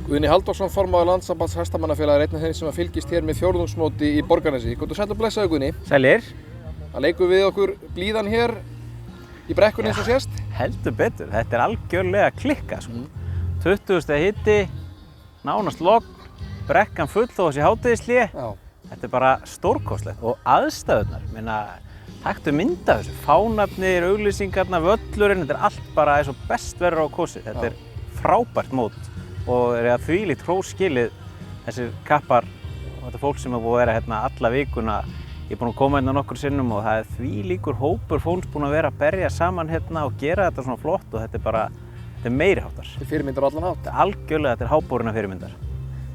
Guðni Halldórsson, formaður Landssambands hestamannafélaga, er einn af þeim sem fylgist hér með fjórðungsmóti í Borgarnesi. Góð og sæll og blessaður, Guðni. Sælir. Það leikur við okkur blíðan hér í brekkunni eins og sést. Heldur betur, þetta er algjörlega klikka sko. 20 stiga hiti, nánast logn, brekkan full þó þessi hádegishlé. Þetta er bara stórkostlegt og aðstæðurnar, taktu mynd af þessu, fánafnir, auglýsingarnar, völlurinn, þetta er allt bara eins og best verður á kosið. Þetta er frábært mót og er að þvílíkt hrós skilið þessir kappar og þetta fólk sem er búið að vera hérna alla vikuna. Ég er búinn að koma hérna nokkur sinnum og það er þvílíkur hópur fólks búinn að vera að berja saman hérna og gera þetta svona flott og þetta er bara, þetta er meiriháttar. Þetta er fyrirmyndar á allan hátt. Þetta er algjörlega, þetta er háborinnar fyrirmyndar.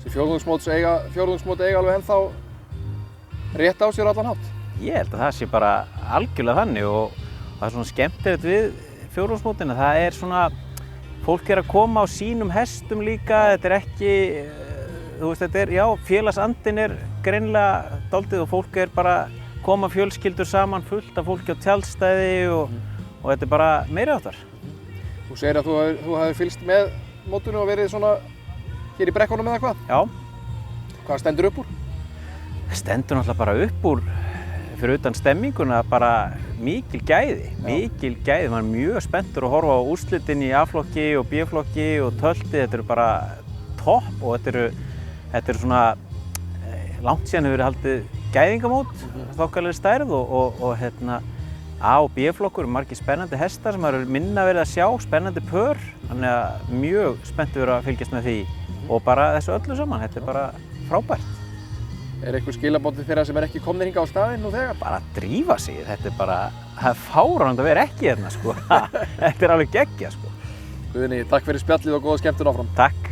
Þessi fjórðungsmót eiga alveg ennþá rétt á sér á allan hátt. Ég held að það sé bara algjörlega þannig og það er svona skemmtilegt við fjórðungsmótin að það er svona, fólk er að koma á sínum hestum líka, þetta er ekki, þú veist, þetta er, já, félagsandinn er greinilega dálítið og fólk er bara koma fjölskyldur saman fullt af fólki á tjaldstæði og þetta er bara meiriháttar. Þú segir að þú hafir fylgst með mótinu og verið svona hér í brekkunum eða hvað? Já. Hvað stendur upp úr? Stendur náttúrulega bara upp úr, fyrir utan stemminguna, bara mikil gæði. Maður er mjög spenntur að horfa á úrslitin í A-flokki og B-flokki og tölti, þetta eru bara topp og þetta eru svona, langt síðan hefur verið haldið gæðingamót, þokkalegri stærð og hérna, A- og B-flokkur, margir spennandi hestar sem maður er minna verið að sjá, spennandi pör, þannig að mjög spenntur að fylgjast með því og bara þessu öllu saman, þetta er bara frábært. Er einhver skilaboð til þeirra sem er ekki komnir hingað á staðinn nú þegar? Bara að drífa sig, þetta er bara, það er fáránlegt að vera ekki hérna sko, þetta er alveg geggjað sko. Guðni, takk fyrir spjallið og góða skemmtun áfram. Takk.